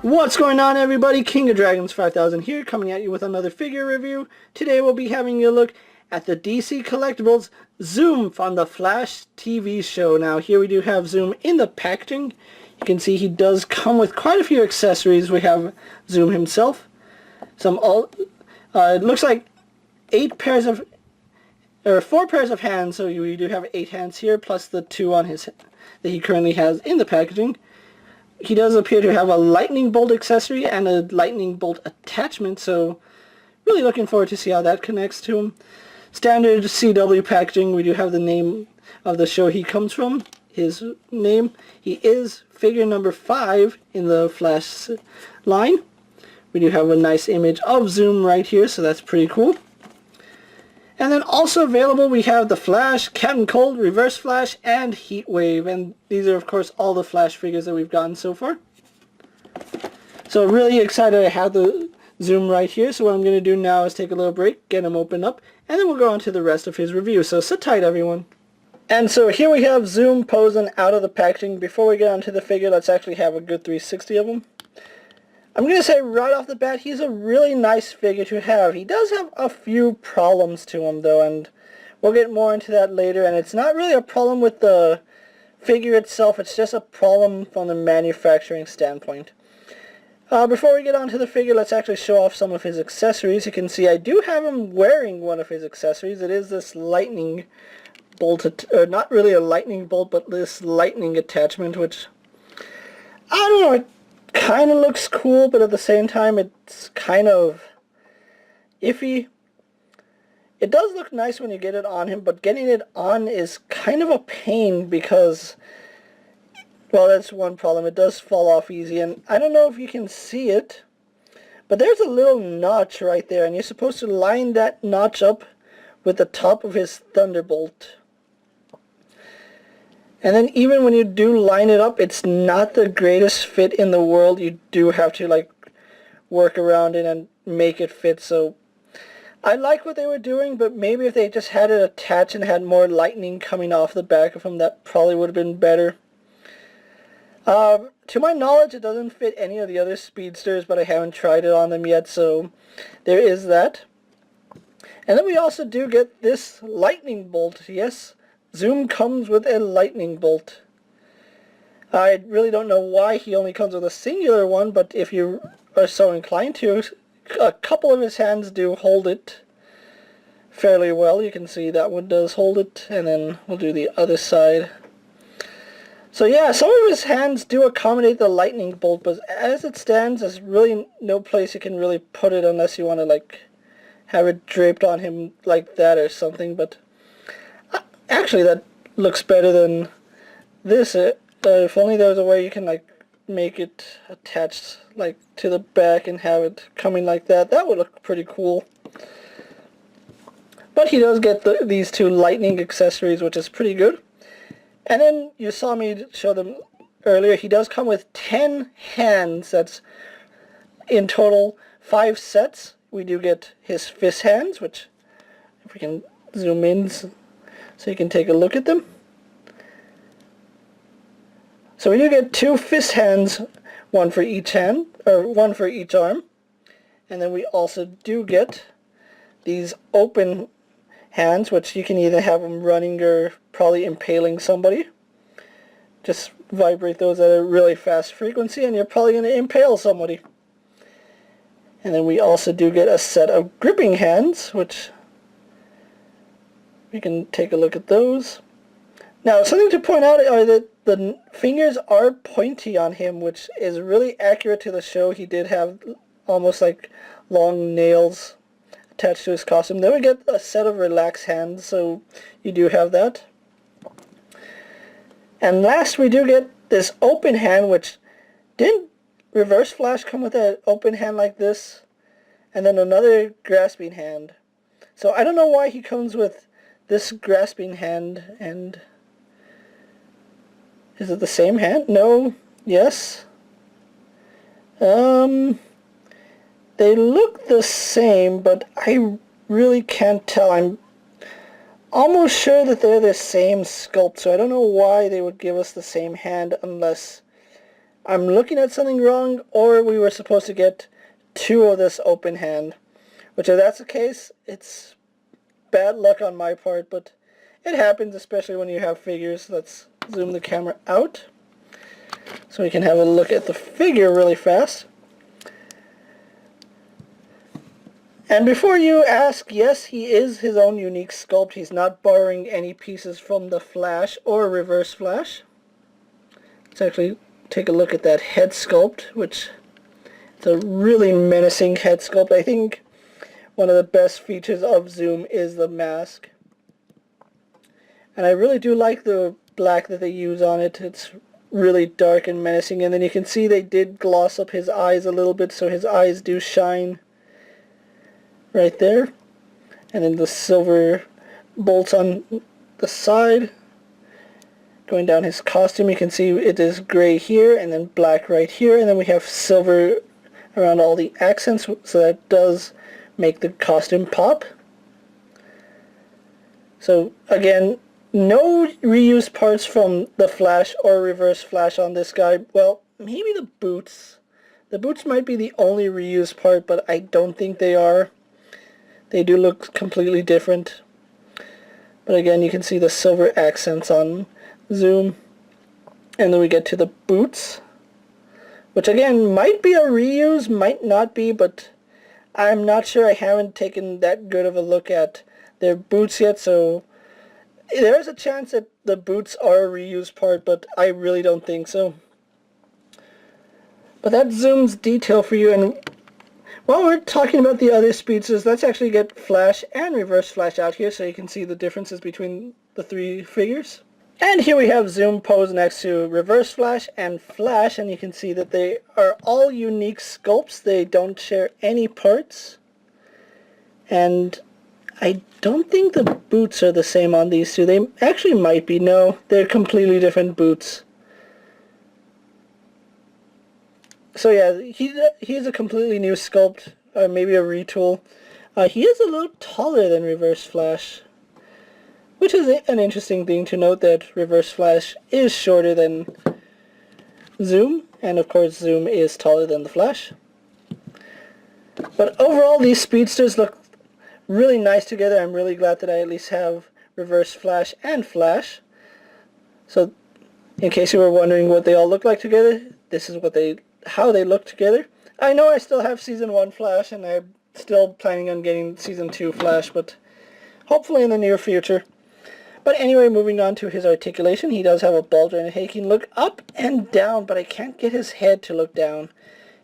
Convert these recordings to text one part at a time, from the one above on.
What's going on, everybody? King of Dragons 5000 here, coming at you with another figure review. Today we'll be having a look at the DC Collectibles Zoom from the Flash TV show. Now here we do have Zoom in the packaging. You can see he does come with quite a few accessories. We have Zoom himself. It looks like 4 pairs of hands, so we do have 8 hands here, plus the 2 on his that he currently has in the packaging. He does appear to have a lightning bolt accessory and a lightning bolt attachment, so really looking forward to see how that connects to him. Standard CW packaging. We do have the name of the show he comes from, his name. He is figure number 5 in the Flash line. We do have a nice image of Zoom right here, so that's pretty cool. And then also available we have the Flash, Captain Cold, Reverse Flash, and Heat Wave. And these are of course all the Flash figures that we've gotten so far. So really excited to have the Zoom right here. So what I'm going to do now is take a little break, get him opened up, and then we'll go on to the rest of his review. So sit tight, everyone. And so here we have Zoom posing out of the packaging. Before we get onto the figure, let's actually have a good 360 of him. I'm going to say right off the bat, he's a really nice figure to have. He does have a few problems to him though, and we'll get more into that later. And it's not really a problem with the figure itself, it's just a problem from the manufacturing standpoint. Before we get on to the figure, let's actually show off some of his accessories. You can see I do have him wearing one of his accessories. It is this lightning bolt, or not really a lightning bolt, but this lightning attachment, which, I don't know, it kind of looks cool, but at the same time it's kind of iffy. It does look nice when you get it on him, but getting it on is kind of a pain because, well, that's one problem. It does fall off easy, and I don't know if you can see it, but there's a little notch right there, and you're supposed to line that notch up with the top of his Thunderbolt. And then even when you do line it up, it's not the greatest fit in the world. You do have to like work around it and make it fit. So I like what they were doing, but maybe if they just had it attached and had more lightning coming off the back of him, that probably would have been better. To my knowledge, it doesn't fit any of the other speedsters, but I haven't tried it on them yet, so there is that. And then we also do get this lightning bolt. Yes, Zoom comes with a lightning bolt. I really don't know why he only comes with a singular one, but if you are so inclined to, a couple of his hands do hold it fairly well. You can see that one does hold it, and then we'll do the other side. So yeah, some of his hands do accommodate the lightning bolt, but as it stands, there's really no place you can really put it unless you want to like have it draped on him like that or something. But actually, that looks better than this. If only there was a way you can like make it attached like to the back and have it coming like that. That would look pretty cool. But he does get these 2 lightning accessories, which is pretty good. And then you saw me show them earlier. He does come with 10 hands. That's in total 5 sets. We do get his fist hands, which if we can zoom in so you can take a look at them. So we do get 2 fist hands, one for each hand, or one for each arm. And then we also do get these open hands, which you can either have them running or probably impaling somebody. Just vibrate those at a really fast frequency and you're probably going to impale somebody. And then we also do get a set of gripping hands, which we can take a look at those. Now, something to point out are that the fingers are pointy on him, which is really accurate to the show. He did have almost like long nails attached to his costume. Then we get a set of relaxed hands, so you do have that. And last we do get this open hand, which didn't Reverse Flash come with an open hand like this? And then another grasping hand. So I don't know why he comes with this grasping hand. And is it the same hand? No. Yes. They look the same, but I really can't tell. I'm almost sure that they're the same sculpt, so I don't know why they would give us the same hand unless I'm looking at something wrong, or we were supposed to get 2 of this open hand. Which, if that's the case, it's bad luck on my part, but it happens, especially when you have figures. Let's zoom the camera out so we can have a look at the figure really fast. And before you ask, yes, he is his own unique sculpt. He's not borrowing any pieces from the Flash or Reverse Flash. Let's actually take a look at that head sculpt, which is a really menacing head sculpt. I think one of the best features of Zoom is the mask. And I really do like the black that they use on it. It's really dark and menacing. And then you can see they did gloss up his eyes a little bit, so his eyes do shine right there. And then the silver bolts on the side. Going down his costume, you can see it is gray here and then black right here, and then we have silver around all the accents, so that does make the costume pop. So again, no reused parts from the Flash or Reverse Flash on this guy. Well, maybe the boots. The boots might be the only reused part, but I don't think they are. They do look completely different. But again, you can see the silver accents on Zoom. And then we get to the boots, which again might be a reuse, might not be, but I'm not sure. I haven't taken that good of a look at their boots yet, so there's a chance that the boots are a reused part, but I really don't think so. But that's Zoom's detail for you. And while we're talking about the other speedsters, let's actually get Flash and Reverse Flash out here so you can see the differences between the 3 figures. And here we have Zoom posed next to Reverse Flash and Flash, and you can see that they are all unique sculpts. They don't share any parts. And I don't think the boots are the same on these two. They actually might be. No, they're completely different boots. So yeah, he is a completely new sculpt, or maybe a retool. He is a little taller than Reverse Flash, which is an interesting thing to note, that Reverse Flash is shorter than Zoom, and of course Zoom is taller than the Flash. But overall, these speedsters look really nice together. I'm really glad that I at least have Reverse Flash and Flash. So in case you were wondering what they all look like together, this is how they look together. I know I still have Season 1 Flash, and I'm still planning on getting Season 2 Flash, but hopefully in the near future. But anyway, moving on to his articulation, he does have a ball joint. He can look up and down, but I can't get his head to look down.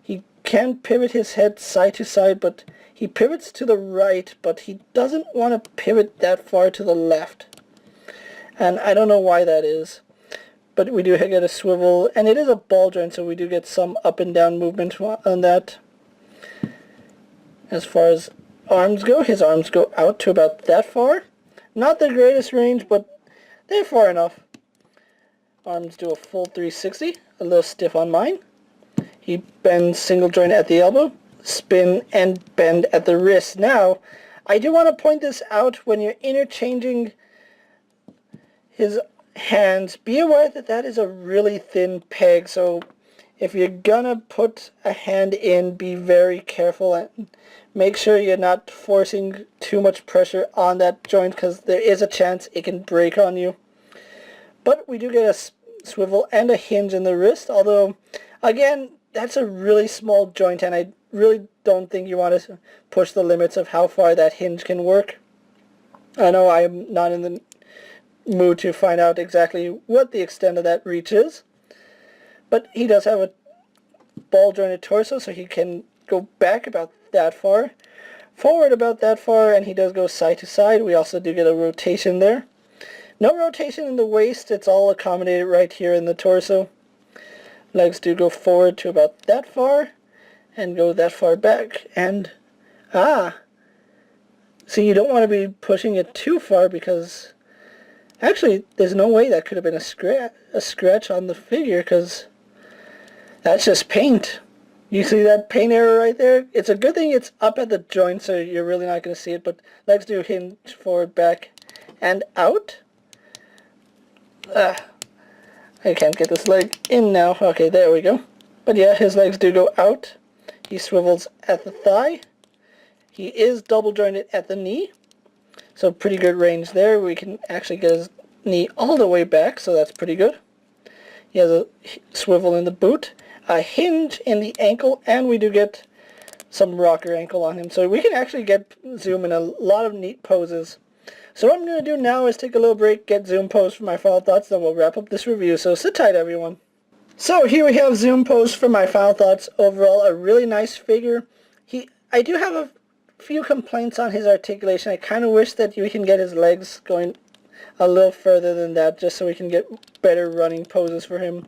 He can pivot his head side to side, but he pivots to the right, but he doesn't want to pivot that far to the left. And I don't know why that is. But we do get a swivel, and it is a ball joint, so we do get some up and down movement on that. As far as arms go, his arms go out to about that far. Not the greatest range, but they're far enough. Arms do a full 360, a little stiff on mine. He bends single joint at the elbow, spin and bend at the wrist. Now, I do want to point this out: when you're interchanging his hands, be aware that that is a really thin peg, so if you're gonna put a hand in, be very careful and make sure you're not forcing too much pressure on that joint, because there is a chance it can break on you. But we do get a swivel and a hinge in the wrist, although again, that's a really small joint, and I really don't think you want to push the limits of how far that hinge can work. I know I'm not in the mood to find out exactly what the extent of that reach is, but he does have a ball jointed torso, so he can go back about that far, forward about that far, and he does go side to side. We also do get a rotation there. No rotation in the waist, it's all accommodated right here in the torso. Legs do go forward to about that far and go that far back, and so you don't want to be pushing it too far, because actually, there's no way that could have been a scratch on the figure, because that's just paint. You see that paint error right there? It's a good thing it's up at the joint, so you're really not going to see it, but legs do hinge forward, back, and out. I can't get this leg in now. Okay, there we go. But yeah, his legs do go out. He swivels at the thigh. He is double jointed at the knee. So pretty good range there. We can actually get his knee all the way back, so that's pretty good. He has a swivel in the boot, a hinge in the ankle, and we do get some rocker ankle on him. So we can actually get Zoom in a lot of neat poses. So what I'm going to do now is take a little break, get Zoom pose for my final thoughts, then we'll wrap up this review. So sit tight, everyone. So here we have Zoom pose for my final thoughts. Overall, a really nice figure. I do have a few complaints on his articulation. I kind of wish that we can get his legs going a little further than that, just so we can get better running poses for him.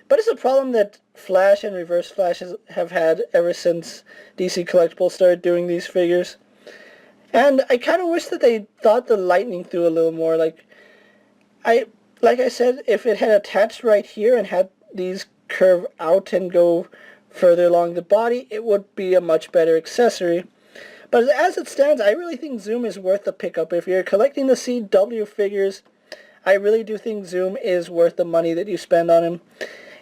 But it's a problem that Flash and Reverse Flash have had ever since DC Collectibles started doing these figures. And I kind of wish that they thought the lightning through a little more. Like I said, if it had attached right here and had these curve out and go further along the body, it would be a much better accessory. But as it stands, I really think Zoom is worth the pickup. If you're collecting the CW figures, I really do think Zoom is worth the money that you spend on him.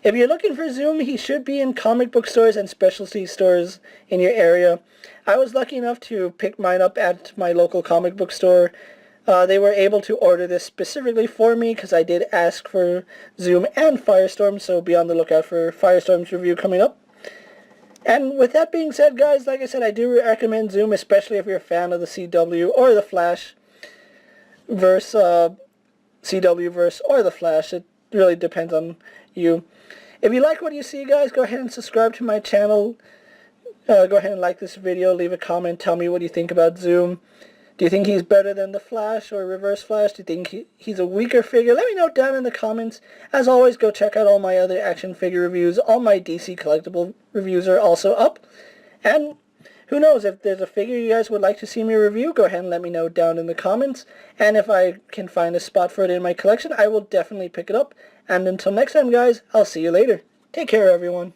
If you're looking for Zoom, he should be in comic book stores and specialty stores in your area. I was lucky enough to pick mine up at my local comic book store. They were able to order this specifically for me because I did ask for Zoom and Firestorm, so be on the lookout for Firestorm's review coming up. And with that being said, guys, like I said, I do recommend Zoom, especially if you're a fan of the CW or the Flash verse, CW verse or the Flash. It really depends on you. If you like what you see, guys, go ahead and subscribe to my channel. Go ahead and like this video, leave a comment, tell me what you think about Zoom. Do you think he's better than the Flash or Reverse Flash? Do you think he's a weaker figure? Let me know down in the comments. As always, go check out all my other action figure reviews. All my DC collectible reviews are also up. And who knows, if there's a figure you guys would like to see me review, go ahead and let me know down in the comments. And if I can find a spot for it in my collection, I will definitely pick it up. And until next time, guys, I'll see you later. Take care, everyone.